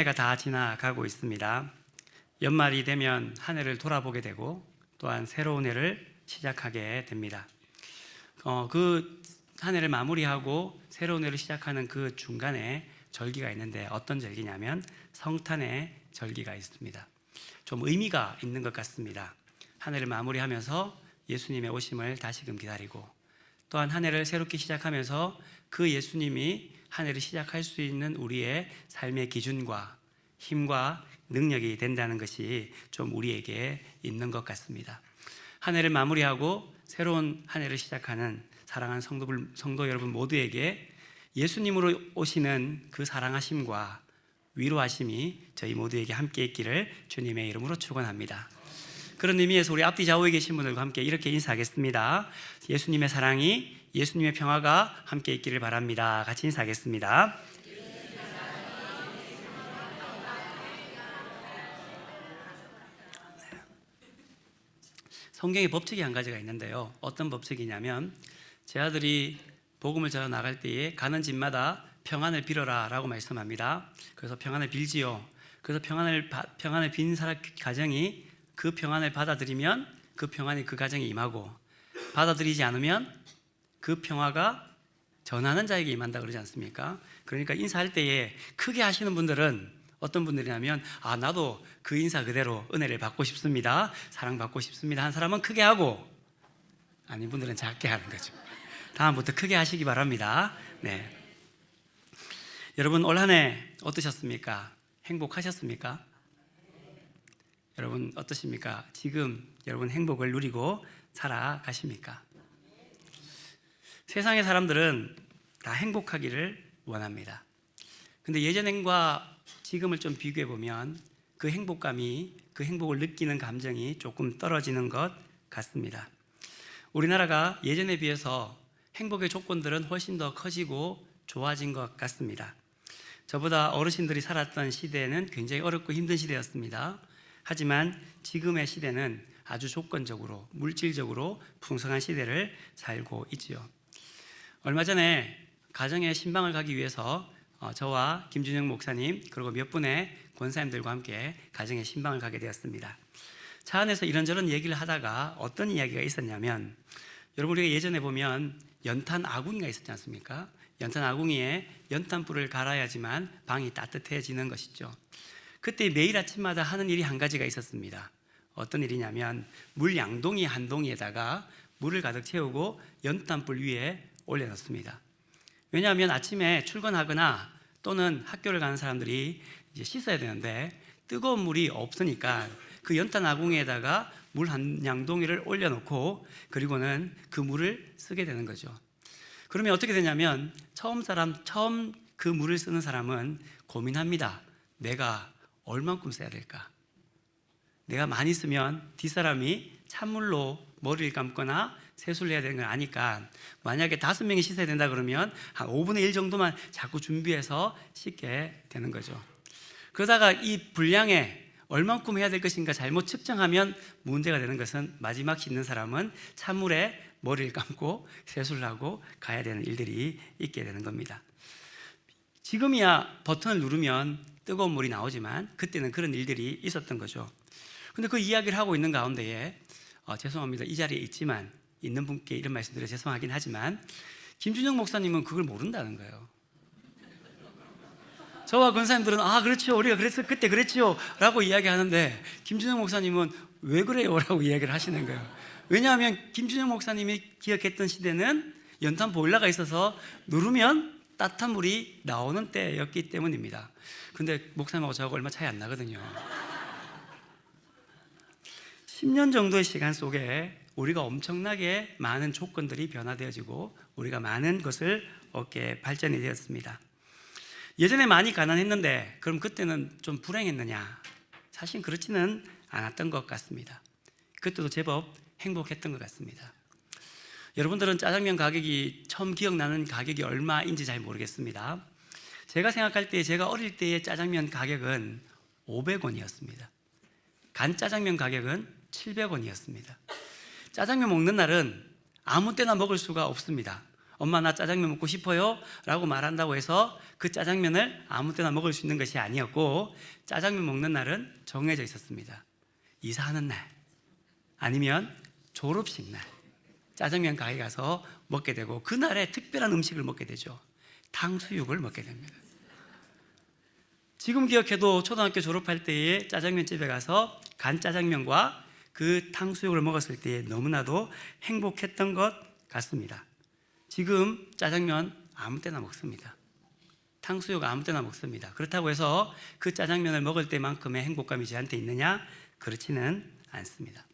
해가 다 지나가고 있습니다. 연말이 되면 한 해를 돌아보게 되고 또한 새로운 해를 시작하게 됩니다. 그 한 해를 마무리하고 새로운 해를 시작하는 그 중간에 절기가 있는데 어떤 절기냐면 성탄의 절기가 있습니다. 좀 의미가 있는 것 같습니다. 한 해를 마무리하면서 예수님의 오심을 다시금 기다리고 또한 한 해를 새롭게 시작하면서 그 예수님이 한 해를 시작할 수 있는 우리의 삶의 기준과 힘과 능력이 된다는 것이 좀 우리에게 있는 것 같습니다. 한 해를 마무리하고 새로운 한 해를 시작하는 사랑하는 성도 여러분 모두에게 예수님으로 오시는 그 사랑하심과 위로하심이 저희 모두에게 함께 있기를 주님의 이름으로 축원합니다. 그런 의미에서 우리 앞뒤 좌우에 계신 분들과 함께 이렇게 인사하겠습니다. 예수님의 사랑이, 예수님의 평화가 함께 있기를 바랍니다. 같이 인사하겠습니다. 성경에 법칙이 한 가지가 있는데요. 어떤 법칙이냐면 제 아들이 복음을 전해 나갈 때에 가는 집마다 평안을 빌어라 라고 말씀합니다. 그래서 평안을 빌지요. 그래서 평안을 빈 가정이 그 평안을 받아들이면 그 평안이 그 가정에 임하고, 받아들이지 않으면 그 평화가 전하는 자에게 임한다 그러지 않습니까? 그러니까 인사할 때에 크게 하시는 분들은 어떤 분들이냐면 나도 그 인사 그대로 은혜를 받고 싶습니다, 사랑받고 싶습니다 한 사람은 크게 하고, 아닌 분들은 작게 하는 거죠. 다음부터 크게 하시기 바랍니다. 네. 여러분 올 한 해 어떠셨습니까? 행복하셨습니까? 여러분 어떠십니까? 지금 여러분 행복을 누리고 살아가십니까? 세상의 사람들은 다 행복하기를 원합니다. 근데 예전과 지금을 좀 비교해 보면 그 행복감이, 그 행복을 느끼는 감정이 조금 떨어지는 것 같습니다. 우리나라가 예전에 비해서 행복의 조건들은 훨씬 더 커지고 좋아진 것 같습니다. 저보다 어르신들이 살았던 시대는 굉장히 어렵고 힘든 시대였습니다. 하지만 지금의 시대는 아주 조건적으로, 물질적으로 풍성한 시대를 살고 있지요. 얼마 전에 가정의 신방을 가기 위해서 저와 김준영 목사님 그리고 몇 분의 권사님들과 함께 가정의 신방을 가게 되었습니다. 차 안에서 이런저런 얘기를 하다가 어떤 이야기가 있었냐면, 여러분 우리가 예전에 보면 연탄 아궁이가 있었지 않습니까? 연탄 아궁이에 연탄불을 갈아야지만 방이 따뜻해지는 것이죠. 그때 매일 아침마다 하는 일이 한 가지가 있었습니다. 어떤 일이냐면 물 양동이 한 동이에다가 물을 가득 채우고 연탄불 위에 올려놓습니다. 왜냐하면 아침에 출근하거나 또는 학교를 가는 사람들이 이제 씻어야 되는데 뜨거운 물이 없으니까 그 연탄 아궁이에다가 물 한 양동이를 올려놓고 그리고는 그 물을 쓰게 되는 거죠. 그러면 어떻게 되냐면 처음 그 물을 쓰는 사람은 고민합니다. 내가 얼만큼 써야 될까? 내가 많이 쓰면 뒷사람이 찬물로 머리를 감거나 세수를 해야 되는 걸 아니까 만약에 5명이 씻어야 된다 그러면 한 5분의 1 정도만 자꾸 준비해서 씻게 되는 거죠. 그러다가 이 분량에 얼만큼 해야 될 것인가 잘못 측정하면 문제가 되는 것은 마지막 씻는 사람은 찬물에 머리를 감고 세수를 하고 가야 되는 일들이 있게 되는 겁니다. 지금이야 버튼을 누르면 뜨거운 물이 나오지만 그때는 그런 일들이 있었던 거죠. 근데 그 이야기를 하고 있는 가운데에 죄송합니다. 이 자리에 있는 분께 이런 말씀드려 죄송하긴 하지만 김준영 목사님은 그걸 모른다는 거예요. 저와 권사님들은 그렇죠, 우리가 그때 그랬지요 라고 이야기하는데 김준영 목사님은 왜 그래요? 라고 이야기를 하시는 거예요. 왜냐하면 김준영 목사님이 기억했던 시대는 연탄 보일러가 있어서 누르면 따뜻한 물이 나오는 때였기 때문입니다. 근데 목사님하고 저하고 얼마 차이 안 나거든요. 10년 정도의 시간 속에 우리가 엄청나게 많은 조건들이 변화되어지고 우리가 많은 것을 얻게 발전이 되었습니다. 예전에 많이 가난했는데 그럼 그때는 좀 불행했느냐? 사실 그렇지는 않았던 것 같습니다. 그때도 제법 행복했던 것 같습니다. 여러분들은 짜장면 가격이 처음 기억나는 가격이 얼마인지 잘 모르겠습니다. 제가 생각할 때 제가 어릴 때의 짜장면 가격은 500원이었습니다. 간짜장면 가격은 700원이었습니다. 짜장면 먹는 날은 아무 때나 먹을 수가 없습니다. 엄마 나 짜장면 먹고 싶어요 라고 말한다고 해서 그 짜장면을 아무 때나 먹을 수 있는 것이 아니었고, 짜장면 먹는 날은 정해져 있었습니다. 이사하는 날 아니면 졸업식 날 짜장면 가게 가서 먹게 되고, 그날에 특별한 음식을 먹게 되죠. 탕수육을 먹게 됩니다. 지금 기억해도 초등학교 졸업할 때에 짜장면집에 가서 간 짜장면과 그 탕수육을 먹었을 때 너무나도 행복했던 것 같습니다. 지금 짜장면 아무 때나 먹습니다. 탕수육 아무 때나 먹습니다. 그렇다고 해서 그 짜장면을 먹을 때만큼의 행복감이 저한테 있느냐? 그렇지는 않습니다.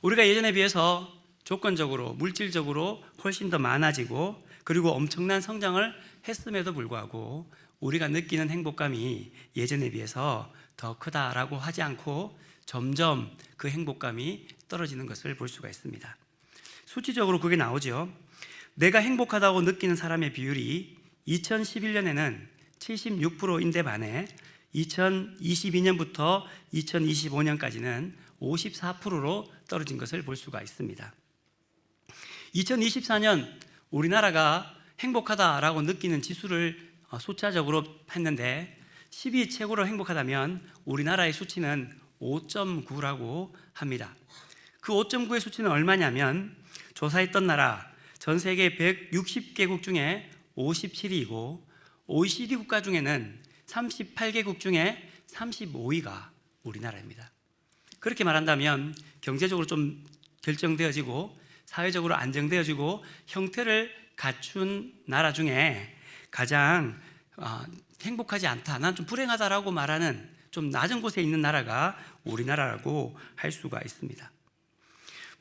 우리가 예전에 비해서 조건적으로, 물질적으로 훨씬 더 많아지고, 그리고 엄청난 성장을 했음에도 불구하고 우리가 느끼는 행복감이 예전에 비해서 더 크다라고 하지 않고 점점 그 행복감이 떨어지는 것을 볼 수가 있습니다. 수치적으로 그게 나오죠. 내가 행복하다고 느끼는 사람의 비율이 2011년에는 76%인데 반해 2022년부터 2025년까지는 54%로 떨어진 것을 볼 수가 있습니다. 2024년 우리나라가 행복하다라고 느끼는 지수를 숫자적으로 했는데 10위 최고로 행복하다면 우리나라의 수치는 5.9라고 합니다. 그 5.9의 수치는 얼마냐면 조사했던 나라 전 세계 160개국 중에 57위이고 OECD 국가 중에는 38개국 중에 35위가 우리나라입니다. 그렇게 말한다면 경제적으로 좀 결정되어지고 사회적으로 안정되어지고 형태를 갖춘 나라 중에 가장 행복하지 않다, 난 좀 불행하다라고 말하는 좀 낮은 곳에 있는 나라가 우리나라라고 할 수가 있습니다.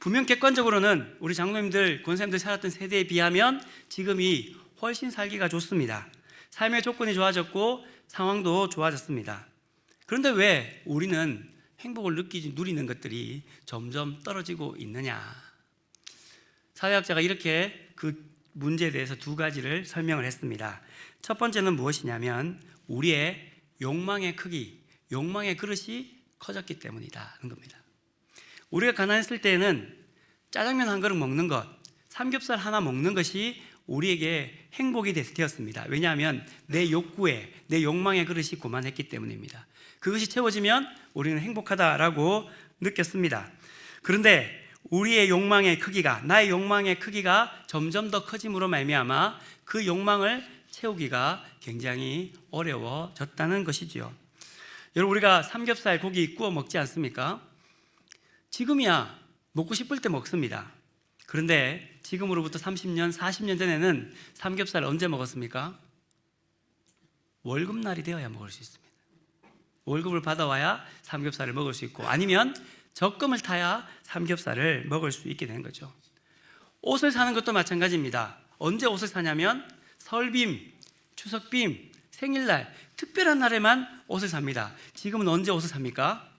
분명 객관적으로는 우리 장로님들, 권사님들 살았던 세대에 비하면 지금이 훨씬 살기가 좋습니다. 삶의 조건이 좋아졌고 상황도 좋아졌습니다. 그런데 왜 우리는 행복을 누리는 것들이 점점 떨어지고 있느냐? 사회학자가 이렇게 그 문제에 대해서 두 가지를 설명을 했습니다. 첫 번째는 무엇이냐면 우리의 욕망의 크기, 욕망의 그릇이 커졌기 때문이라는 겁니다. 우리가 가난했을 때에는 짜장면 한 그릇 먹는 것, 삼겹살 하나 먹는 것이 우리에게 행복이 되었습니다. 왜냐하면 내 욕구에, 내 욕망의 그릇이 고만했기 때문입니다. 그것이 채워지면 우리는 행복하다라고 느꼈습니다. 그런데 우리의 욕망의 크기가, 나의 욕망의 크기가 점점 더 커짐으로 말미암아 그 욕망을 채우기가 굉장히 어려워졌다는 것이지요. 여러분, 우리가 삼겹살 고기 구워 먹지 않습니까? 지금이야 먹고 싶을 때 먹습니다. 그런데 지금으로부터 30년, 40년 전에는 삼겹살 언제 먹었습니까? 월급날이 되어야 먹을 수 있습니다. 월급을 받아와야 삼겹살을 먹을 수 있고, 아니면 적금을 타야 삼겹살을 먹을 수 있게 되는 거죠. 옷을 사는 것도 마찬가지입니다. 언제 옷을 사냐면 설빔, 추석빔, 생일날, 특별한 날에만 옷을 삽니다. 지금은 언제 옷을 삽니까?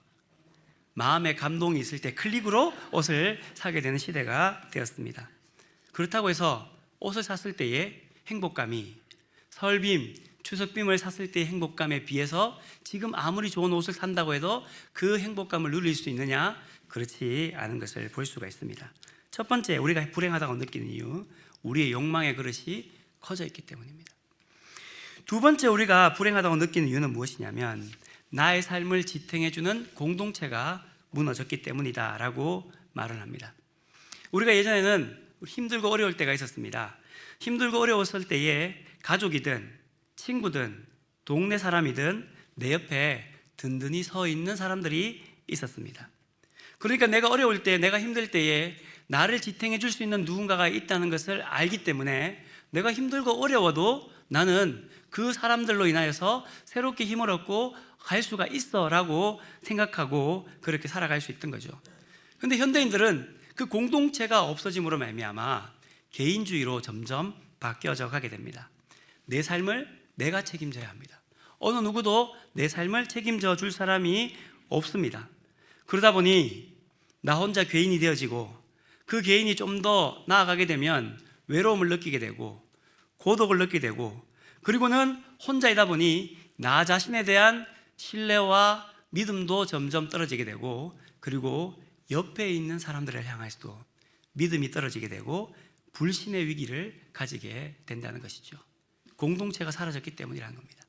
마음의 감동이 있을 때 클릭으로 옷을 사게 되는 시대가 되었습니다. 그렇다고 해서 옷을 샀을 때의 행복감이 설빔, 추석빔을 샀을 때의 행복감에 비해서 지금 아무리 좋은 옷을 산다고 해도 그 행복감을 누릴 수 있느냐? 그렇지 않은 것을 볼 수가 있습니다. 첫 번째, 우리가 불행하다고 느끼는 이유, 우리의 욕망의 그릇이 커져 있기 때문입니다. 두 번째, 우리가 불행하다고 느끼는 이유는 무엇이냐면 나의 삶을 지탱해주는 공동체가 무너졌기 때문이다 라고 말을 합니다. 우리가 예전에는 힘들고 어려울 때가 있었습니다. 힘들고 어려웠을 때에 가족이든 친구든 동네 사람이든 내 옆에 든든히 서 있는 사람들이 있었습니다. 그러니까 내가 어려울 때, 내가 힘들 때에 나를 지탱해 줄 수 있는 누군가가 있다는 것을 알기 때문에 내가 힘들고 어려워도 나는 그 사람들로 인하여서 새롭게 힘을 얻고 갈 수가 있어 라고 생각하고 그렇게 살아갈 수 있던 거죠. 그런데 현대인들은 그 공동체가 없어짐으로 말미암아 개인주의로 점점 바뀌어져 가게 됩니다. 내 삶을 내가 책임져야 합니다. 어느 누구도 내 삶을 책임져 줄 사람이 없습니다. 그러다 보니 나 혼자 괴인이 되어지고, 그 개인이 좀 더 나아가게 되면 외로움을 느끼게 되고 고독을 느끼게 되고, 그리고는 혼자이다 보니 나 자신에 대한 신뢰와 믿음도 점점 떨어지게 되고, 그리고 옆에 있는 사람들을 향해서도 믿음이 떨어지게 되고 불신의 위기를 가지게 된다는 것이죠. 공동체가 사라졌기 때문이라는 겁니다.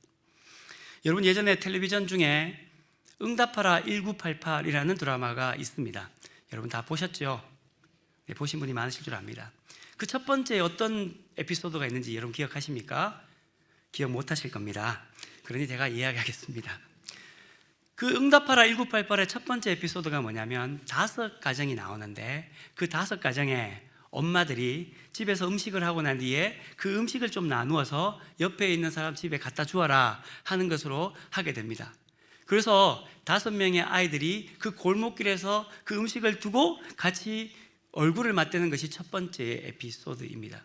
여러분, 예전에 텔레비전 중에 응답하라 1988이라는 드라마가 있습니다. 여러분 다 보셨죠? 네, 보신 분이 많으실 줄 압니다. 그 첫 번째 어떤 에피소드가 있는지 여러분 기억하십니까? 기억 못 하실 겁니다. 그러니 제가 이야기하겠습니다. 그 응답하라 1988의 첫 번째 에피소드가 뭐냐면 5가정이 나오는데 그 5가정에 엄마들이 집에서 음식을 하고 난 뒤에 그 음식을 좀 나누어서 옆에 있는 사람 집에 갖다 주어라 하는 것으로 하게 됩니다. 그래서 5명의 아이들이 그 골목길에서 그 음식을 두고 같이 얼굴을 맞대는 것이 첫 번째 에피소드입니다.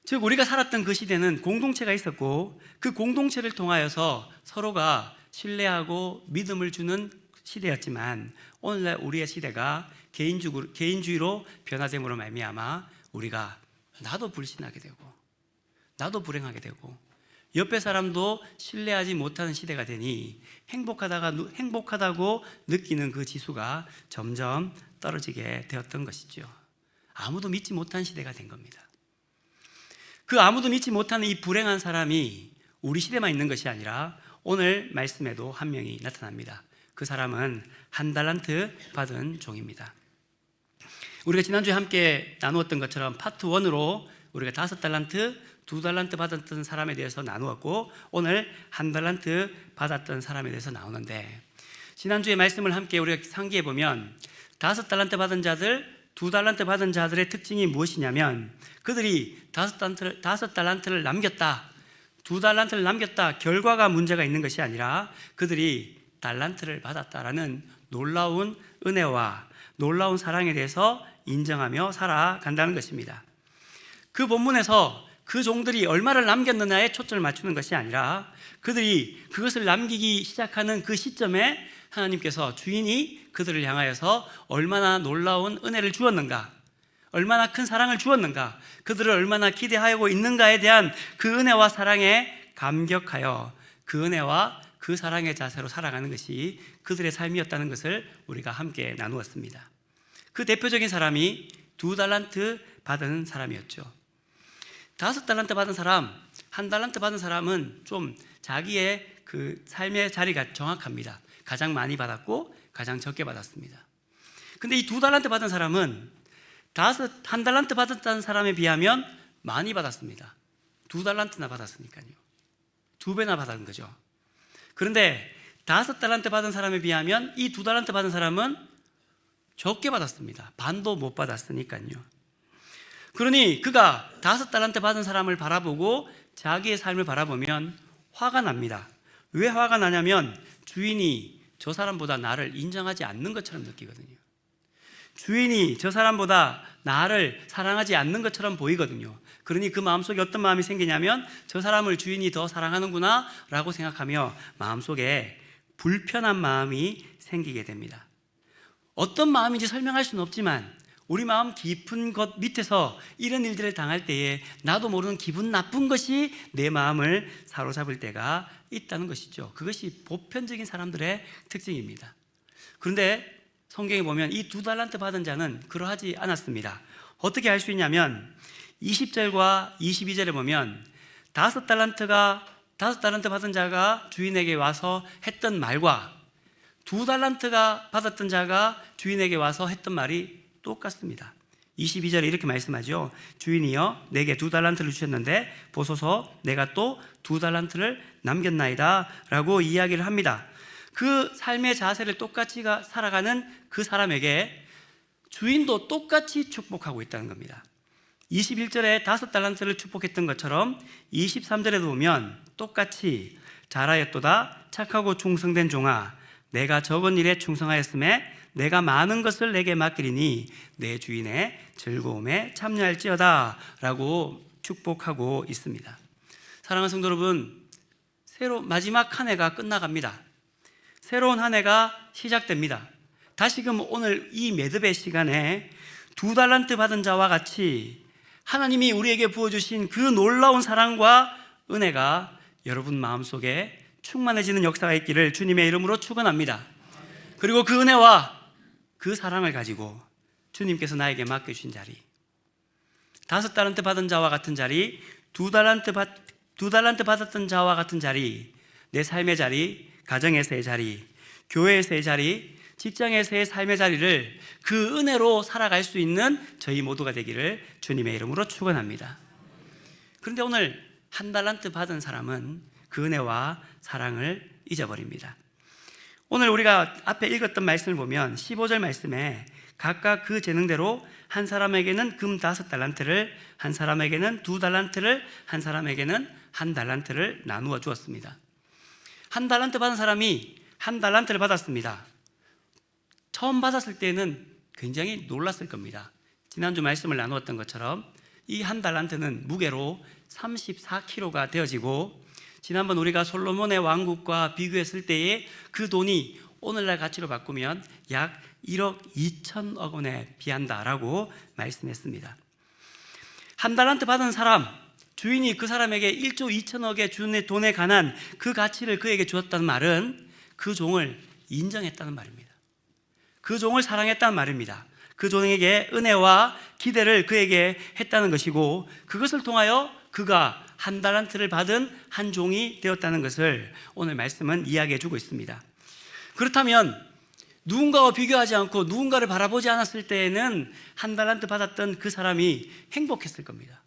즉 우리가 살았던 그 시대는 공동체가 있었고 그 공동체를 통하여서 서로가 신뢰하고 믿음을 주는 시대였지만 오늘날 우리의 시대가 개인주의로 변화됨으로 말미암아 우리가 나도 불신하게 되고 나도 불행하게 되고 옆에 사람도 신뢰하지 못하는 시대가 되니 행복하다고 느끼는 그 지수가 점점 떨어지게 되었던 것이죠. 아무도 믿지 못한 시대가 된 겁니다. 그 아무도 믿지 못하는 이 불행한 사람이 우리 시대만 있는 것이 아니라 오늘 말씀에도 한 명이 나타납니다. 그 사람은 1달란트 받은 종입니다. 우리가 지난주에 함께 나누었던 것처럼 파트 1으로 우리가 5달란트, 2달란트 받았던 사람에 대해서 나누었고 오늘 1달란트 받았던 사람에 대해서 나오는데 지난주에 말씀을 함께 우리가 상기해 보면 5달란트 받은 자들, 2달란트 받은 자들의 특징이 무엇이냐면 그들이 5달란트를 남겼다, 2달란트를 남겼다 결과가 문제가 있는 것이 아니라 그들이 달란트를 받았다라는 놀라운 은혜와 놀라운 사랑에 대해서 인정하며 살아간다는 것입니다. 그 본문에서 그 종들이 얼마를 남겼느냐에 초점을 맞추는 것이 아니라 그들이 그것을 남기기 시작하는 그 시점에 하나님께서 주인이 그들을 향하여서 얼마나 놀라운 은혜를 주었는가, 얼마나 큰 사랑을 주었는가, 그들을 얼마나 기대하고 있는가에 대한 그 은혜와 사랑에 감격하여 그 은혜와 그 사랑의 자세로 살아가는 것이 그들의 삶이었다는 것을 우리가 함께 나누었습니다. 그 대표적인 사람이 2달란트 받은 사람이었죠. 5달란트 받은 사람, 1달란트 받은 사람은 좀 자기의 그 삶의 자리가 정확합니다. 가장 많이 받았고 가장 적게 받았습니다. 근데 이 2달란트 받은 사람은 1달란트 받았다는 사람에 비하면 많이 받았습니다. 2달란트나 받았으니까요. 2배나 받은 거죠. 그런데 5달란트 받은 사람에 비하면 이 2달란트 받은 사람은 적게 받았습니다. 반도 못 받았으니까요. 그러니 그가 5달란트 받은 사람을 바라보고 자기의 삶을 바라보면 화가 납니다. 왜 화가 나냐면 주인이 저 사람보다 나를 인정하지 않는 것처럼 느끼거든요. 주인이 저 사람보다 나를 사랑하지 않는 것처럼 보이거든요. 그러니 그 마음속에 어떤 마음이 생기냐면 저 사람을 주인이 더 사랑하는구나 라고 생각하며 마음속에 불편한 마음이 생기게 됩니다. 어떤 마음인지 설명할 수는 없지만 우리 마음 깊은 것 밑에서 이런 일들을 당할 때에 나도 모르는 기분 나쁜 것이 내 마음을 사로잡을 때가 있다는 것이죠. 그것이 보편적인 사람들의 특징입니다. 그런데 성경에 보면 이 2달란트 받은 자는 그러하지 않았습니다. 어떻게 알 수 있냐면 20절과 22절에 보면 5달란트 받은 자가 주인에게 와서 했던 말과 2달란트가 받았던 자가 주인에게 와서 했던 말이 똑같습니다. 22절에 이렇게 말씀하죠. 주인이여 내게 2달란트를 주셨는데 보소서 내가 또 2달란트를 남겼나이다 라고 이야기를 합니다. 그 삶의 자세를 똑같이 살아가는 그 사람에게 주인도 똑같이 축복하고 있다는 겁니다. 21절에 5달란트를 축복했던 것처럼 23절에도 보면 똑같이 잘하였도다 착하고 충성된 종아 내가 적은 일에 충성하였음에 내가 많은 것을 내게 맡기리니 내 주인의 즐거움에 참여할지어다 라고 축복하고 있습니다. 사랑하는 성도 여러분, 마지막 한 해가 끝나갑니다. 새로운 한 해가 시작됩니다. 다시금 오늘 이 매듭의 시간에 2달란트 받은 자와 같이 하나님이 우리에게 부어주신 그 놀라운 사랑과 은혜가 여러분 마음속에 충만해지는 역사가 있기를 주님의 이름으로 축원합니다. 그리고 그 은혜와 그 사랑을 가지고 주님께서 나에게 맡겨주신 자리, 5달란트 받은 자와 같은 자리, 2달란트 받았던 자와 같은 자리, 내 삶의 자리, 가정에서의 자리, 교회에서의 자리, 직장에서의 삶의 자리를 그 은혜로 살아갈 수 있는 저희 모두가 되기를 주님의 이름으로 축원합니다. 그런데 오늘 1달란트 받은 사람은 그 은혜와 사랑을 잊어버립니다. 오늘 우리가 앞에 읽었던 말씀을 보면 15절 말씀에 각각 그 재능대로 한 사람에게는 금 5달란트를, 한 사람에게는 2달란트를, 한 사람에게는 1달란트를 나누어 주었습니다. 1달란트 받은 사람이 1달란트를 받았습니다. 처음 받았을 때는 굉장히 놀랐을 겁니다. 지난주 말씀을 나누었던 것처럼 이 1달란트는 무게로 34kg가 되어지고, 지난번 우리가 솔로몬의 왕국과 비교했을 때의 그 돈이 오늘날 가치로 바꾸면 약 1억 2천억 원에 비한다라고 말씀했습니다. 1달란트 받은 사람, 주인이 그 사람에게 1조 2천억의 주는 돈에 관한 그 가치를 그에게 주었다는 말은 그 종을 인정했다는 말입니다. 그 종을 사랑했다는 말입니다. 그 종에게 은혜와 기대를 그에게 했다는 것이고, 그것을 통하여 그가 1달란트를 받은 한 종이 되었다는 것을 오늘 말씀은 이야기해 주고 있습니다. 그렇다면 누군가와 비교하지 않고 누군가를 바라보지 않았을 때에는 1달란트 받았던 그 사람이 행복했을 겁니다.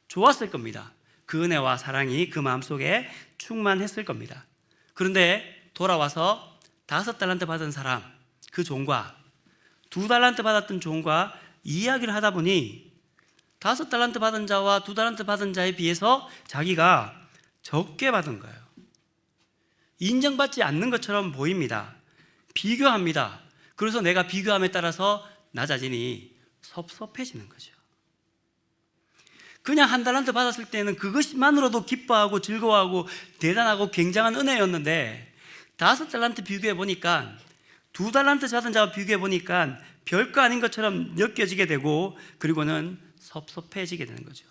좋았을 겁니다. 그 은혜와 사랑이 그 마음속에 충만했을 겁니다. 그런데 돌아와서 5달란트 받은 사람, 그 종과 2달란트 받았던 종과 이야기를 하다 보니 5달란트 받은 자와 2달란트 받은 자에 비해서 자기가 적게 받은 거예요. 인정받지 않는 것처럼 보입니다. 비교합니다. 그래서 내가 비교함에 따라서 나 자신이 섭섭해지는 거죠. 그냥 1달란트 받았을 때는 그것만으로도 기뻐하고 즐거워하고 대단하고 굉장한 은혜였는데, 5달란트 비교해 보니까 2달란트 받은 자와 비교해 보니까 별거 아닌 것처럼 느껴지게 되고, 그리고는 섭섭해지게 되는 거죠.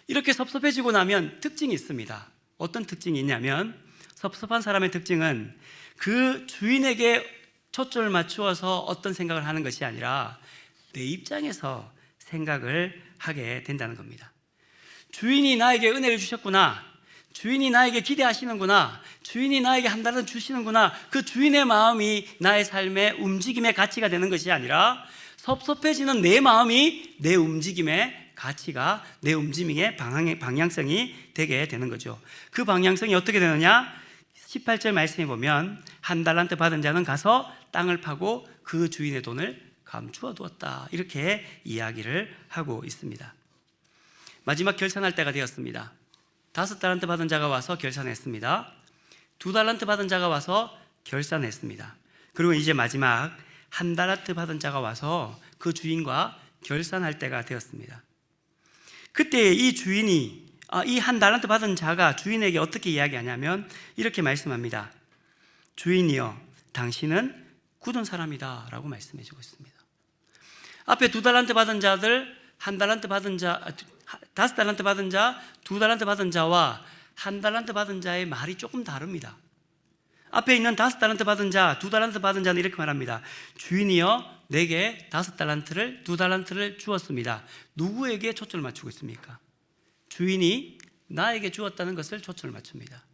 이렇게 섭섭해지고 나면 특징이 있습니다. 어떤 특징이 있냐면, 섭섭한 사람의 특징은 그 주인에게 초점을 맞추어서 어떤 생각을 하는 것이 아니라 내 입장에서 생각을 하게 된다는 겁니다. 주인이 나에게 은혜를 주셨구나, 주인이 나에게 기대하시는구나, 주인이 나에게 1달란트 주시는구나, 그 주인의 마음이 나의 삶의 움직임의 가치가 되는 것이 아니라 섭섭해지는 내 마음이 내 움직임의 가치가, 내 움직임의 방향성이 되게 되는 거죠. 그 방향성이 어떻게 되느냐? 18절 말씀에 보면 1달란트 받은 자는 가서 땅을 파고 그 주인의 돈을 감추어 두었다, 이렇게 이야기를 하고 있습니다. 마지막 결산할 때가 되었습니다. 5달란트 받은 자가 와서 결산했습니다. 2달란트 받은 자가 와서 결산했습니다. 그리고 이제 마지막 1달란트 받은 자가 와서 그 주인과 결산할 때가 되었습니다. 그때 이 주인이, 이 1달란트 받은 자가 주인에게 어떻게 이야기하냐면 이렇게 말씀합니다. 주인이여, 당신은 굳은 사람이다 라고 말씀해 주고 있습니다. 앞에 2달란트 받은 자들, 1달란트 받은 자, 5달란트 받은 자, 2달란트 받은 자와 1달란트 받은 자의 말이 조금 다릅니다. 앞에 있는 5달란트 받은 자, 2달란트 받은 자는 이렇게 말합니다. 주인이여, 내게 5달란트를, 2달란트를 주었습니다. 누구에게 초점을 맞추고 있습니까? 주인이 나에게 주었다는 것을 초점을 맞춥니다.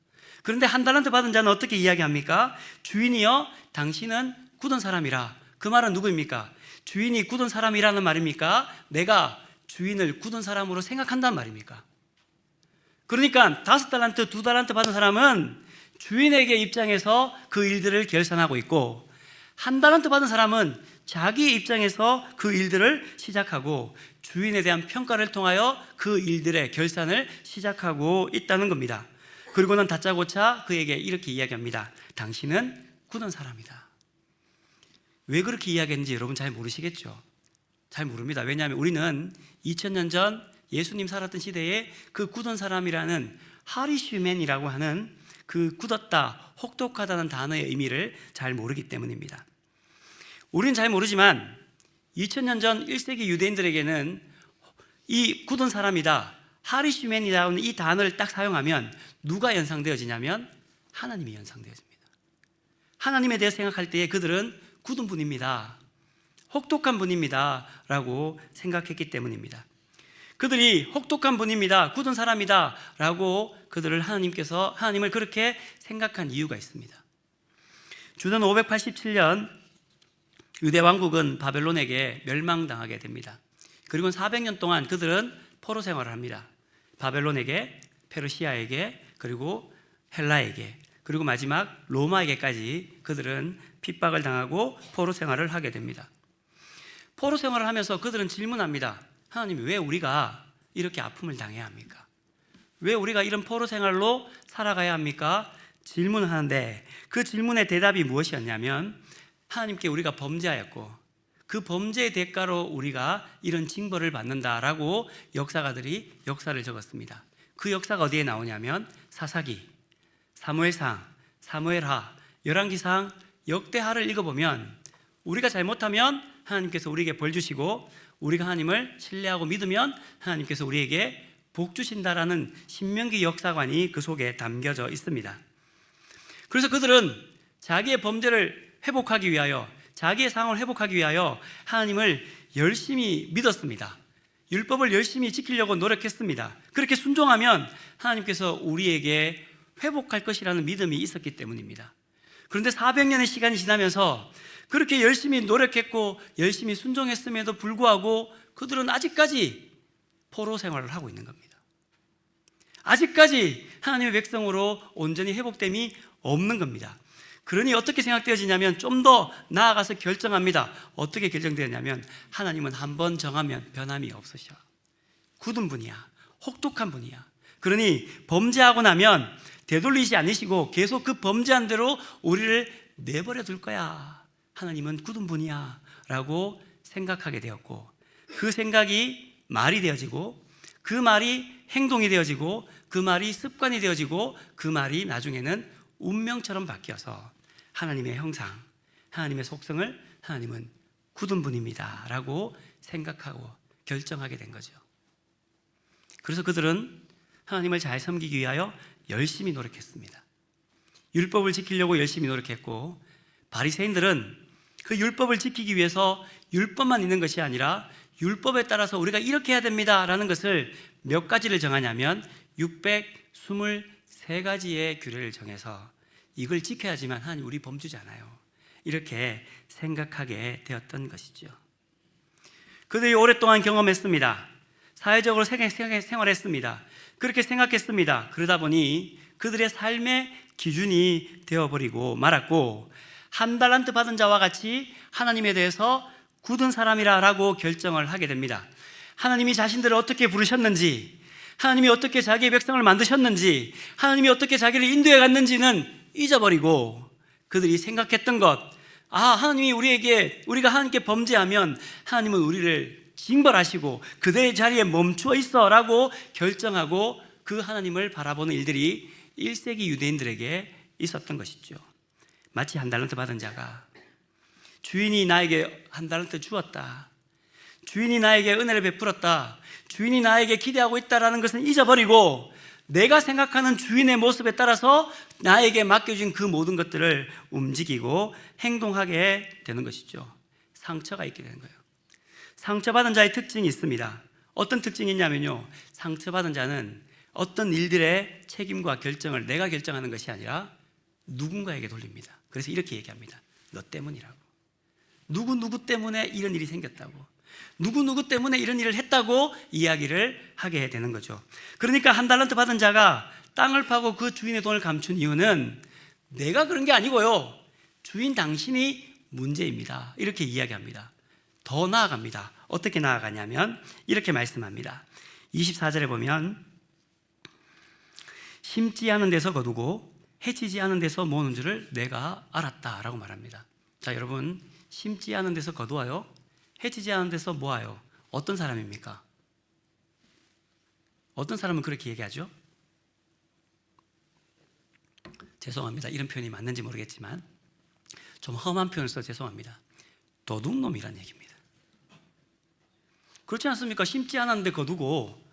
그런데 1달란트 받은 자는 어떻게 이야기합니까? 주인이여, 당신은 굳은 사람이라. 그 말은 누구입니까? 주인이 굳은 사람이라는 말입니까? 내가 주인을 굳은 사람으로 생각한다는 말입니까? 그러니까 5달란트, 2달란트 받은 사람은 주인에게 입장에서 그 일들을 결산하고 있고, 1달란트 받은 사람은 자기 입장에서 그 일들을 시작하고 주인에 대한 평가를 통하여 그 일들의 결산을 시작하고 있다는 겁니다. 그리고는 다짜고짜 그에게 이렇게 이야기합니다. 당신은 굳은 사람이다. 왜 그렇게 이야기했는지 여러분 잘 모르시겠죠? 잘 모릅니다. 왜냐하면 우리는 2000년 전 예수님 살았던 시대에 그 굳은 사람이라는 하리슈맨이라고 하는 그 굳었다, 혹독하다는 단어의 의미를 잘 모르기 때문입니다. 우리는 잘 모르지만 2000년 전 1세기 유대인들에게는 이 굳은 사람이다, 하리슈맨이라는 이 단어를 딱 사용하면 누가 연상되어지냐면 하나님이 연상되어집니다. 하나님에 대해 생각할 때에 그들은 굳은 분입니다, 혹독한 분입니다 라고 생각했기 때문입니다. 그들이 혹독한 분입니다, 굳은 사람이다 라고 그들을 하나님을 그렇게 생각한 이유가 있습니다. 주전 587년 유대 왕국은 바벨론에게 멸망당하게 됩니다. 그리고 400년 동안 그들은 포로 생활을 합니다. 바벨론에게, 페르시아에게, 그리고 헬라에게, 그리고 마지막 로마에게까지 그들은 핍박을 당하고 포로 생활을 하게 됩니다. 포로 생활을 하면서 그들은 질문합니다. 하나님, 왜 우리가 이렇게 아픔을 당해야 합니까? 왜 우리가 이런 포로 생활로 살아가야 합니까? 질문을 하는데 그 질문의 대답이 무엇이었냐면 하나님께 우리가 범죄하였고 그 범죄의 대가로 우리가 이런 징벌을 받는다라고 역사가들이 역사를 적었습니다. 그 역사가 어디에 나오냐면 사사기, 사무엘상, 사무엘하, 열왕기상, 역대하를 읽어보면 우리가 잘못하면 하나님께서 우리에게 벌 주시고 우리가 하나님을 신뢰하고 믿으면 하나님께서 우리에게 복 주신다라는 신명기 역사관이 그 속에 담겨져 있습니다. 그래서 그들은 자기의 범죄를 회복하기 위하여, 자기의 상황을 회복하기 위하여 하나님을 열심히 믿었습니다. 율법을 열심히 지키려고 노력했습니다. 그렇게 순종하면 하나님께서 우리에게 회복할 것이라는 믿음이 있었기 때문입니다. 그런데 400년의 시간이 지나면서 그렇게 열심히 노력했고 열심히 순종했음에도 불구하고 그들은 아직까지 포로 생활을 하고 있는 겁니다. 아직까지 하나님의 백성으로 온전히 회복됨이 없는 겁니다. 그러니 어떻게 생각되어지냐면 좀 더 나아가서 결정합니다. 어떻게 결정되었냐면 하나님은 한번 정하면 변함이 없으셔. 굳은 분이야, 혹독한 분이야. 그러니 범죄하고 나면 되돌리지 않으시고 계속 그 범죄한 대로 우리를 내버려 둘 거야. 하나님은 굳은 분이야 라고 생각하게 되었고, 그 생각이 말이 되어지고 그 말이 행동이 되어지고 그 말이 습관이 되어지고 그 말이 나중에는 운명처럼 바뀌어서 하나님의 형상, 하나님의 속성을 하나님은 굳은 분입니다 라고 생각하고 결정하게 된 거죠. 그래서 그들은 하나님을 잘 섬기기 위하여 열심히 노력했습니다. 율법을 지키려고 열심히 노력했고, 바리새인들은 그 율법을 지키기 위해서 율법만 있는 것이 아니라 율법에 따라서 우리가 이렇게 해야 됩니다 라는 것을 몇 가지를 정하냐면 623가지의 규례를 정해서 이걸 지켜야지만 하나님 우리 범주잖아요, 이렇게 생각하게 되었던 것이죠. 그들이 오랫동안 경험했습니다. 사회적으로 생활했습니다. 그렇게 생각했습니다. 그러다 보니 그들의 삶의 기준이 되어버리고 말았고, 한 달란트 받은 자와 같이 하나님에 대해서 굳은 사람이라고 결정을 하게 됩니다. 하나님이 자신들을 어떻게 부르셨는지, 하나님이 어떻게 자기의 백성을 만드셨는지, 하나님이 어떻게 자기를 인도해 갔는지는 잊어버리고 그들이 생각했던 것, 하나님이 우리가 하나님께 범죄하면 하나님은 우리를 징벌하시고 그대의 자리에 멈추어 있어 라고 결정하고 그 하나님을 바라보는 일들이 1세기 유대인들에게 있었던 것이죠. 마치 한 달란트 받은 자가 주인이 나에게 한 달란트 주었다, 주인이 나에게 은혜를 베풀었다, 주인이 나에게 기대하고 있다라는 것은 잊어버리고 내가 생각하는 주인의 모습에 따라서 나에게 맡겨진 그 모든 것들을 움직이고 행동하게 되는 것이죠. 상처가 있게 되는 거예요. 상처받은 자의 특징이 있습니다. 어떤 특징이 있냐면요, 상처받은 자는 어떤 일들의 책임과 결정을 내가 결정하는 것이 아니라 누군가에게 돌립니다. 그래서 이렇게 얘기합니다. 너 때문이라고. 누구 때문에 이런 일이 생겼다고, 누구 때문에 이런 일을 했다고 이야기를 하게 되는 거죠. 그러니까 한 달란트 받은 자가 땅을 파고 그 주인의 돈을 감춘 이유는 내가 그런 게 아니고요, 주인 당신이 문제입니다, 이렇게 이야기합니다. 더 나아갑니다. 어떻게 나아가냐면 이렇게 말씀합니다. 24절에 보면 심지 않은 데서 거두고 해치지 않은 데서 모으는 줄을 내가 알았다라고 말합니다. 자, 여러분, 심지 않은 데서 거두어요, 해치지 않은 데서 모아요. 어떤 사람입니까? 어떤 사람은 그렇게 얘기하죠? 죄송합니다. 이런 표현이 맞는지 모르겠지만 좀 험한 표현을 써서 죄송합니다. 도둑놈이라는 얘기입니다. 그렇지 않습니까? 심지 않았는데 거두고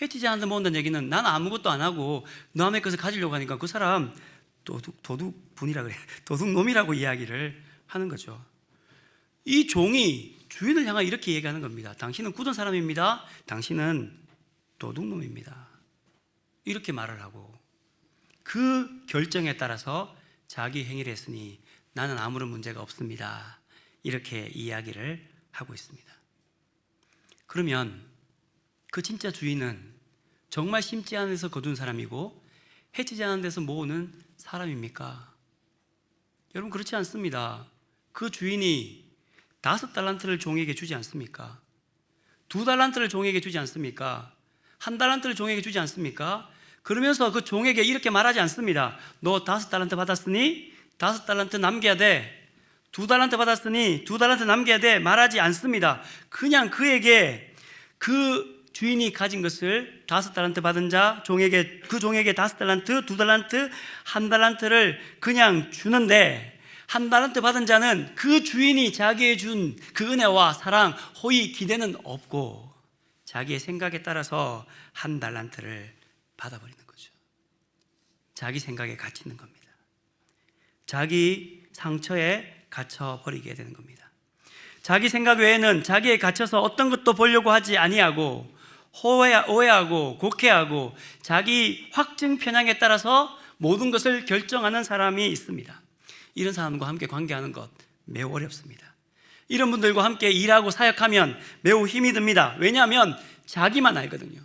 해치지 않는데 모은다는 얘기는 나는 아무것도 안 하고 남의 것을 가지려고 하니까 그 사람 도둑분이라 그래, 도둑놈이라고 이야기를 하는 거죠. 이 종이 주인을 향해 이렇게 얘기하는 겁니다. 당신은 굳은 사람입니다. 당신은 도둑놈입니다. 이렇게 말을 하고 그 결정에 따라서 자기 행위를 했으니 나는 아무런 문제가 없습니다. 이렇게 이야기를 하고 있습니다. 그러면 그 진짜 주인은 정말 심지 않은 데서 거둔 사람이고 해치지 않은 데서 모으는 사람입니까? 여러분, 그렇지 않습니다. 그 주인이 5달란트를 종에게 주지 않습니까? 2달란트를 종에게 주지 않습니까? 1달란트를 종에게 주지 않습니까? 그러면서 그 종에게 이렇게 말하지 않습니다. 너 5달란트 받았으니 5달란트 남겨야 돼. 2달란트 받았으니 2달란트 남겨야 돼. 말하지 않습니다. 그냥 그에게 그 주인이 가진 것을 5달란트 받은 자 종에게, 그 종에게 5달란트, 2달란트, 1달란트를 그냥 주는데, 1달란트 받은 자는 그 주인이 자기에 준 그 은혜와 사랑, 호의, 기대는 없고 자기의 생각에 따라서 1달란트를 받아버리는 거죠. 자기 생각에 갇히는 겁니다. 자기 상처에 갇혀버리게 되는 겁니다. 자기 생각 외에는 자기에 갇혀서 어떤 것도 보려고 하지 아니하고 오해하고 곡해하고 자기 확증 편향에 따라서 모든 것을 결정하는 사람이 있습니다. 이런 사람과 함께 관계하는 것 매우 어렵습니다. 이런 분들과 함께 일하고 사역하면 매우 힘이 듭니다. 왜냐하면 자기만 알거든요.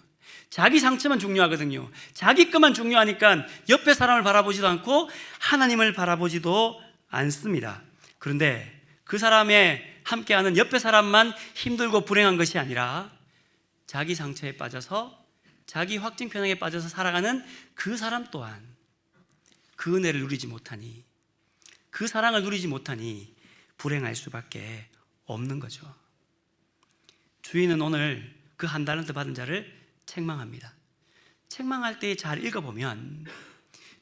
자기 상처만 중요하거든요. 자기 것만 중요하니까 옆에 사람을 바라보지도 않고 하나님을 바라보지도 않습니다. 그런데 그 사람의 함께하는 옆에 사람만 힘들고 불행한 것이 아니라 자기 상처에 빠져서 자기 확증 편향에 빠져서 살아가는 그 사람 또한 그 은혜를 누리지 못하니, 그 사랑을 누리지 못하니 불행할 수밖에 없는 거죠. 주인은 오늘 그 1달란트 받은 자를 책망합니다. 책망할 때 잘 읽어보면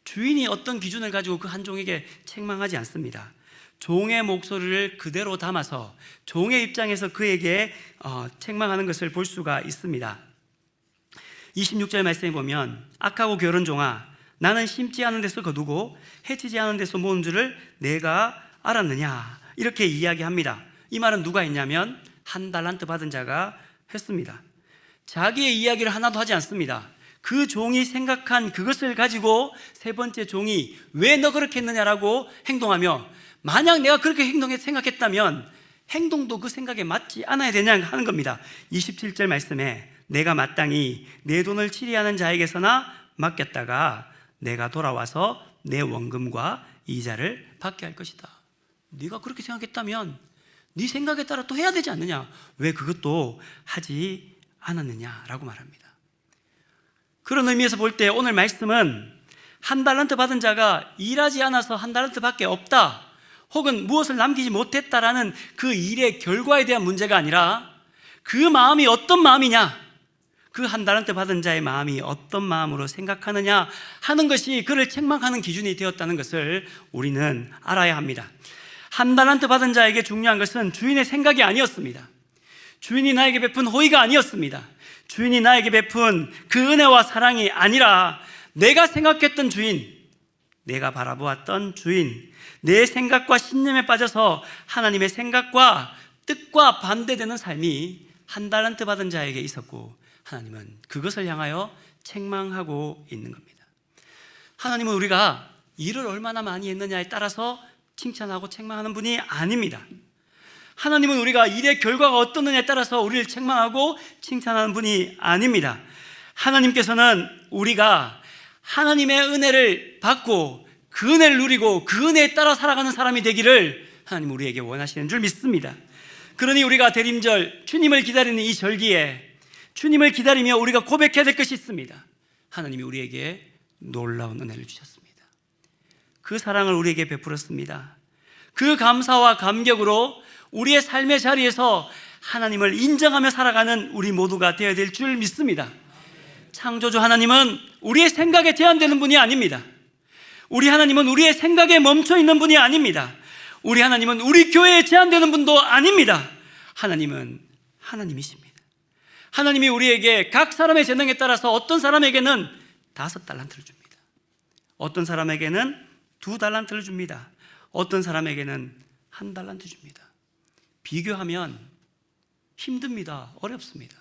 주인이 어떤 기준을 가지고 그 한 종에게 책망하지 않습니다. 종의 목소리를 그대로 담아서 종의 입장에서 그에게 책망하는 것을 볼 수가 있습니다. 26절 말씀에 보면 악하고 게으른 종아, 나는 심지 않은 데서 거두고 해치지 않은 데서 모은 줄을 내가 알았느냐, 이렇게 이야기합니다. 이 말은 누가 했냐면 1달란트 받은 자가 했습니다. 자기의 이야기를 하나도 하지 않습니다. 그 종이 생각한 그것을 가지고 세 번째 종이 왜 너 그렇게 했느냐라고 행동하며, 만약 내가 그렇게 생각했다면 행동도 그 생각에 맞지 않아야 되냐 하는 겁니다. 27절 말씀에 내가 마땅히 내 돈을 치리하는 자에게서나 맡겼다가 내가 돌아와서 내 원금과 이자를 받게 할 것이다. 네가 그렇게 생각했다면 네 생각에 따라 또 해야 되지 않느냐, 왜 그것도 하지 않았느냐라고 말합니다. 그런 의미에서 볼 때 오늘 말씀은 1달란트 받은 자가 일하지 않아서 1달란트 밖에 없다, 혹은 무엇을 남기지 못했다라는 그 일의 결과에 대한 문제가 아니라 그 마음이 어떤 마음이냐, 그 1달란트 받은 자의 마음이 어떤 마음으로 생각하느냐 하는 것이 그를 책망하는 기준이 되었다는 것을 우리는 알아야 합니다. 1달란트 받은 자에게 중요한 것은 주인의 생각이 아니었습니다. 주인이 나에게 베푼 호의가 아니었습니다. 주인이 나에게 베푼 그 은혜와 사랑이 아니라 내가 생각했던 주인, 내가 바라보았던 주인, 내 생각과 신념에 빠져서 하나님의 생각과 뜻과 반대되는 삶이 1달란트 받은 자에게 있었고, 하나님은 그것을 향하여 책망하고 있는 겁니다. 하나님은 우리가 일을 얼마나 많이 했느냐에 따라서 칭찬하고 책망하는 분이 아닙니다. 하나님은 우리가 일의 결과가 어떻느냐에 따라서 우리를 책망하고 칭찬하는 분이 아닙니다. 하나님께서는 우리가 하나님의 은혜를 받고 그 은혜를 누리고 그 은혜에 따라 살아가는 사람이 되기를 하나님 우리에게 원하시는 줄 믿습니다. 그러니 우리가 대림절, 주님을 기다리는 이 절기에 주님을 기다리며 우리가 고백해야 될 것이 있습니다. 하나님이 우리에게 놀라운 은혜를 주셨습니다. 그 사랑을 우리에게 베풀었습니다. 그 감사와 감격으로 우리의 삶의 자리에서 하나님을 인정하며 살아가는 우리 모두가 되어야 될 줄 믿습니다. 창조주 하나님은 우리의 생각에 제한되는 분이 아닙니다. 우리 하나님은 우리의 생각에 멈춰 있는 분이 아닙니다. 우리 하나님은 우리 교회에 제한되는 분도 아닙니다. 하나님은 하나님이십니다. 하나님이 우리에게 각 사람의 재능에 따라서 어떤 사람에게는 5달란트를 줍니다. 어떤 사람에게는 2달란트를 줍니다. 어떤 사람에게는 1달란트 줍니다. 비교하면 힘듭니다. 어렵습니다.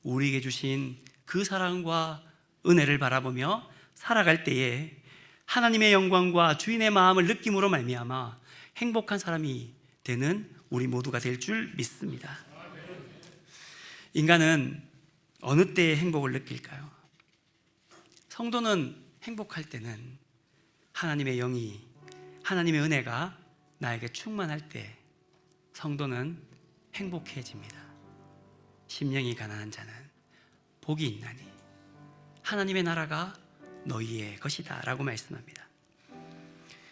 우리에게 주신 그 사랑과 은혜를 바라보며 살아갈 때에 하나님의 영광과 주인의 마음을 느낌으로 말미암아 행복한 사람이 되는 우리 모두가 될 줄 믿습니다. 인간은 어느 때에 행복을 느낄까요? 성도는 행복할 때는 하나님의 영이, 하나님의 은혜가 나에게 충만할 때 성도는 행복해집니다. 심령이 가난한 자는 복이 있나니 하나님의 나라가 너희의 것이다 라고 말씀합니다.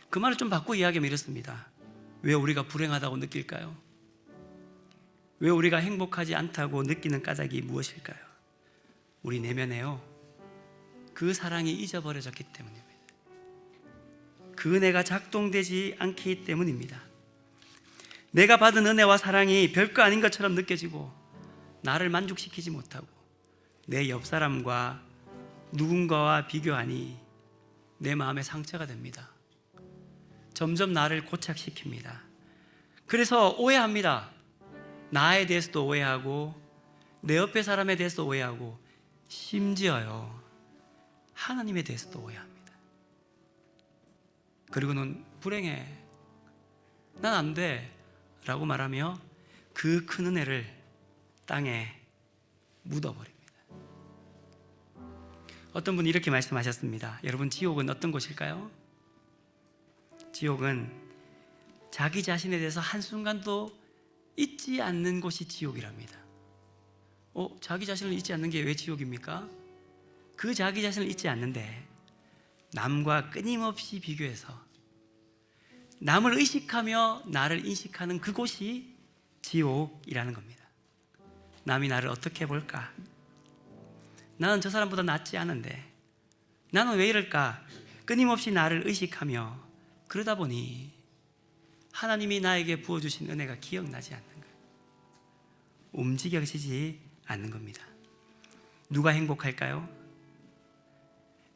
그 말을 좀 바꾸어 이야기하면 이렇습니다. 왜 우리가 불행하다고 느낄까요? 왜 우리가 행복하지 않다고 느끼는 까닭이 무엇일까요? 우리 내면에요, 그 사랑이 잊어버려졌기 때문입니다. 그 은혜가 작동되지 않기 때문입니다. 내가 받은 은혜와 사랑이 별거 아닌 것처럼 느껴지고 나를 만족시키지 못하고 내 옆 사람과 누군가와 비교하니 내 마음에 상처가 됩니다. 점점 나를 고착시킵니다. 그래서 오해합니다. 나에 대해서도 오해하고 내 옆에 사람에 대해서도 오해하고 심지어요, 하나님에 대해서도 오해합니다. 그리고는 불행해, 난 안 돼 라고 말하며 그 큰 은혜를 땅에 묻어버립니다. 어떤 분이 이렇게 말씀하셨습니다. 여러분, 지옥은 어떤 곳일까요? 지옥은 자기 자신에 대해서 한순간도 잊지 않는 곳이 지옥이랍니다. 자기 자신을 잊지 않는 게 왜 지옥입니까? 그 자기 자신을 잊지 않는데 남과 끊임없이 비교해서 남을 의식하며 나를 인식하는 그곳이 지옥이라는 겁니다. 남이 나를 어떻게 볼까? 나는 저 사람보다 낫지 않은데 나는 왜 이럴까? 끊임없이 나를 의식하며 그러다 보니 하나님이 나에게 부어주신 은혜가 기억나지 않는 거예요. 움직여지지 않는 겁니다. 누가 행복할까요?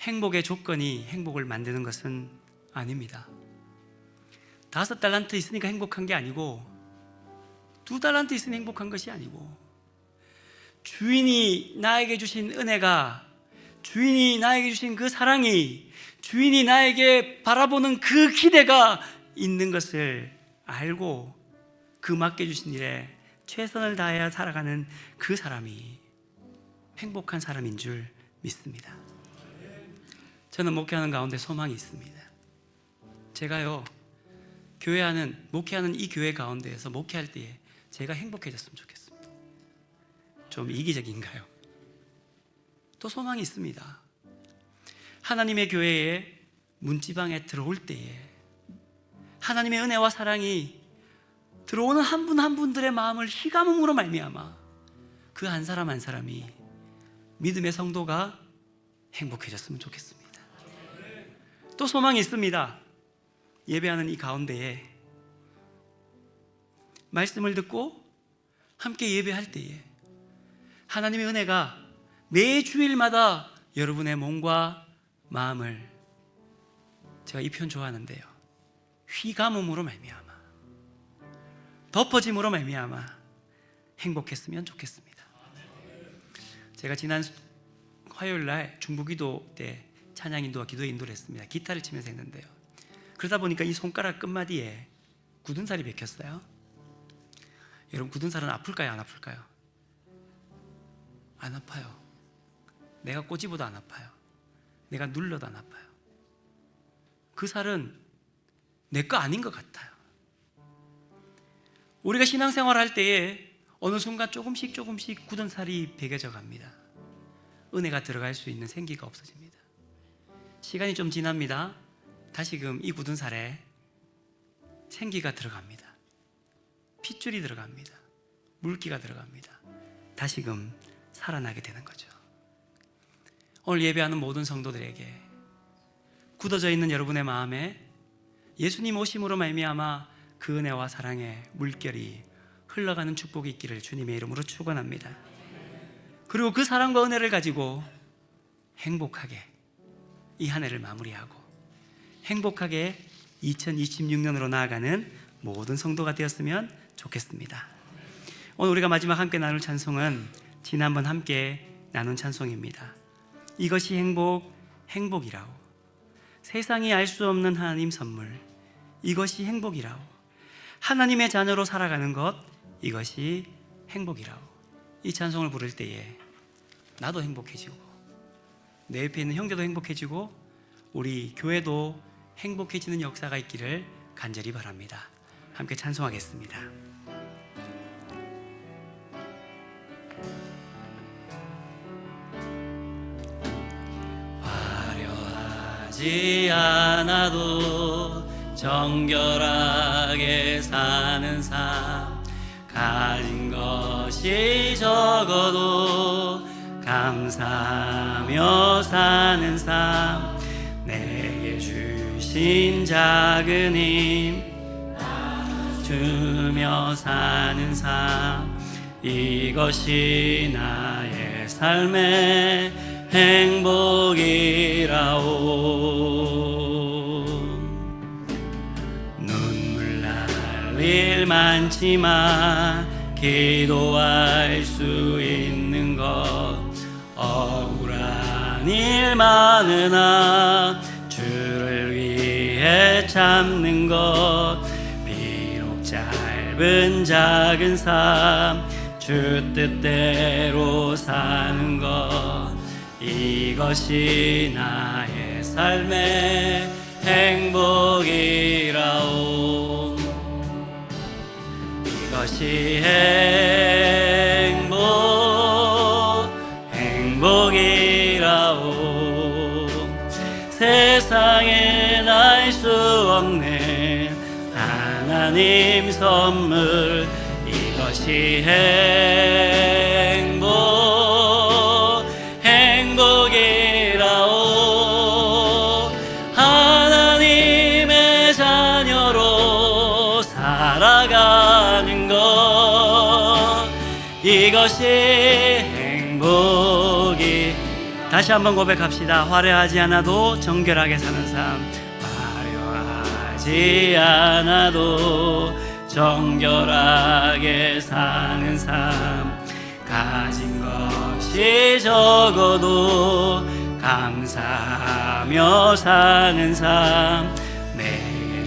행복의 조건이 행복을 만드는 것은 아닙니다. 5달란트 있으니까 행복한 게 아니고 2달란트 있으니 행복한 것이 아니고 주인이 나에게 주신 은혜가, 주인이 나에게 주신 그 사랑이, 주인이 나에게 바라보는 그 기대가 있는 것을 알고 그 맡겨주신 일에 최선을 다해 살아가는 그 사람이 행복한 사람인 줄 믿습니다. 저는 목회하는 가운데 소망이 있습니다. 제가요, 목회하는 이 교회 가운데에서 목회할 때에 제가 행복해졌으면 좋겠습니다. 좀 이기적인가요? 또 소망이 있습니다. 하나님의 교회에 문지방에 들어올 때에 하나님의 은혜와 사랑이 들어오는 한 분 한 분들의 마음을 희감음으로 말미암아 그 한 사람 한 사람이 믿음의 성도가 행복해졌으면 좋겠습니다. 또 소망이 있습니다. 예배하는 이 가운데에 말씀을 듣고 함께 예배할 때에 하나님의 은혜가 매 주일마다 여러분의 몸과 마음을, 제가 이 표현 좋아하는데요, 휘감음으로 말미암아, 덮어짐으로 말미암아 행복했으면 좋겠습니다. 제가 지난 화요일 날 중부기도 때 찬양 인도와 기도 인도를 했습니다. 기타를 치면서 했는데요, 그러다 보니까 이 손가락 끝마디에 굳은 살이 박혔어요. 여러분, 굳은 살은 아플까요, 안 아플까요? 안 아파요. 내가 꼬집어도 안 아파요. 내가 눌러도 안 아파요. 그 살은 내 거 아닌 것 같아요. 우리가 신앙생활 할 때에 어느 순간 조금씩 굳은 살이 베겨져 갑니다. 은혜가 들어갈 수 있는 생기가 없어집니다. 시간이 좀 지납니다. 다시금 이 굳은 살에 생기가 들어갑니다. 핏줄이 들어갑니다. 물기가 들어갑니다. 다시금 살아나게 되는 거죠. 오늘 예배하는 모든 성도들에게 굳어져 있는 여러분의 마음에 예수님 오심으로 말미암아 그 은혜와 사랑의 물결이 흘러가는 축복이 있기를 주님의 이름으로 축원합니다. 그리고 그 사랑과 은혜를 가지고 행복하게 이 한 해를 마무리하고 행복하게 2026년으로 나아가는 모든 성도가 되었으면 좋겠습니다. 오늘 우리가 마지막 함께 나눌 찬송은 지난번 함께 나눈 찬송입니다. 이것이 행복이라오. 세상이 알 수 없는 하나님 선물, 이것이 행복이라오. 하나님의 자녀로 살아가는 것, 이것이 행복이라오. 이 찬송을 부를 때에 나도 행복해지고, 내 옆에 있는 형제도 행복해지고, 우리 교회도 행복해지는 역사가 있기를 간절히 바랍니다. 함께 찬송하겠습니다. 화려하지 않아도 정결하게 사는 삶, 가진 것이 적어도 감사하며 사는 삶, 내게 주신 작은 힘 주며 사는 삶, 이것이 나의 삶의 행복이라오. 눈물 날 일 많지만 기도할 수 있는 것, 억울한 일 많으나 주를 위해 참는 것, 비록 짧은 작은 삶 주 뜻대로 사는 것, 이것이 나의 삶의 행복이라오. 이것이 행복이라오. 세상엔 알 수 없는 하나님 선물, 이것이 행복이라오. 하나님의 자녀로 살아가는 것, 이것이 행복이. 다시 한번 고백합시다. 화려하지 않아도 정결하게 사는 삶, 화려하지 않아도 정결하게 사는 삶, 가진 것이 적어도 감사하며 사는 삶, 내게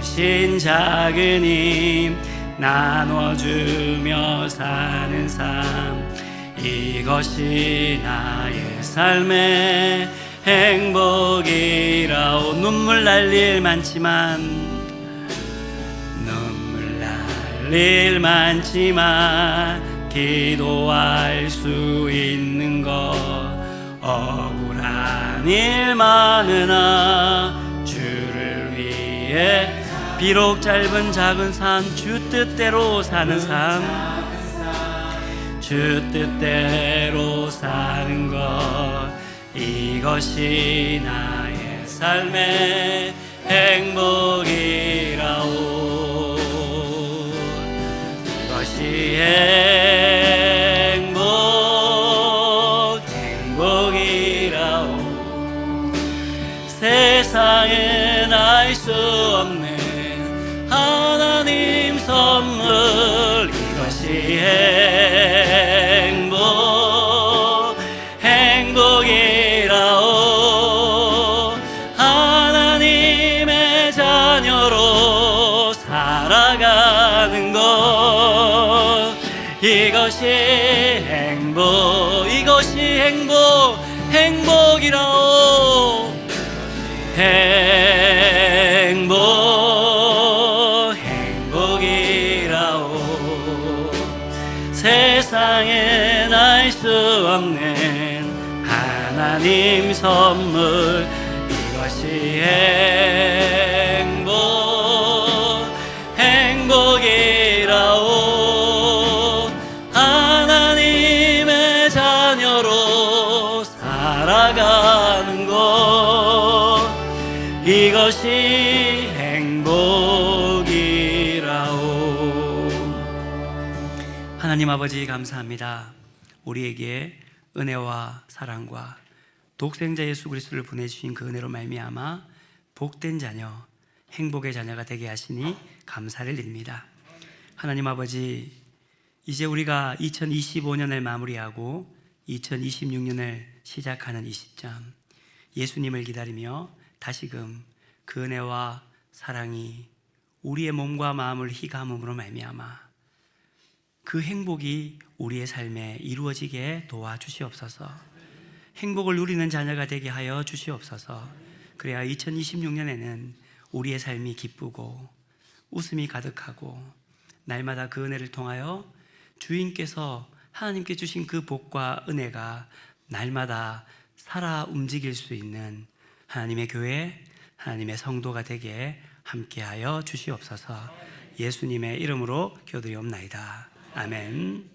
주신 작은 힘 나눠주며 사는 삶, 이것이 나의 삶의 행복이라오. 눈물 날 일 많지만 일 많지만 기도할 수 있는 것, 억울한 일 많으나 주를 위해 비록 짧은 작은 삶 주 뜻대로 사는 삶, 주 뜻대로 사는 것, 이것이 나의 삶의 행복이라오. 이것이 행복이라오. 세상엔 알 수 없는 하나님 선물, 이것이 행복이라오. 하나님의 자녀로 살아가는 것, 이것이 행복이라오. 행복이라오. 세상엔 알 수 없는 하나님 선물, 이것이 행복이라오. 하나님의 자녀로 살아가는 것, 이것이 행복이라오. 하나님 아버지 감사합니다. 우리에게 은혜와 사랑과 독생자 예수 그리스도를 보내주신 그 은혜로 말미암아 복된 자녀, 행복의 자녀가 되게 하시니 감사를 드립니다. 하나님 아버지, 이제 우리가 2025년을 마무리하고 2026년을 시작하는 이 시점, 예수님을 기다리며 다시금 그 은혜와 사랑이 우리의 몸과 마음을 희감음으로 말미암아 그 행복이 우리의 삶에 이루어지게 도와주시옵소서. 행복을 누리는 자녀가 되게 하여 주시옵소서. 그래야 2026년에는 우리의 삶이 기쁘고 웃음이 가득하고 날마다 그 은혜를 통하여 주인께서 하나님께 주신 그 복과 은혜가 날마다 살아 움직일 수 있는 하나님의 교회, 하나님의 성도가 되게 함께하여 주시옵소서. 예수님의 이름으로 기도드리옵나이다. 아멘.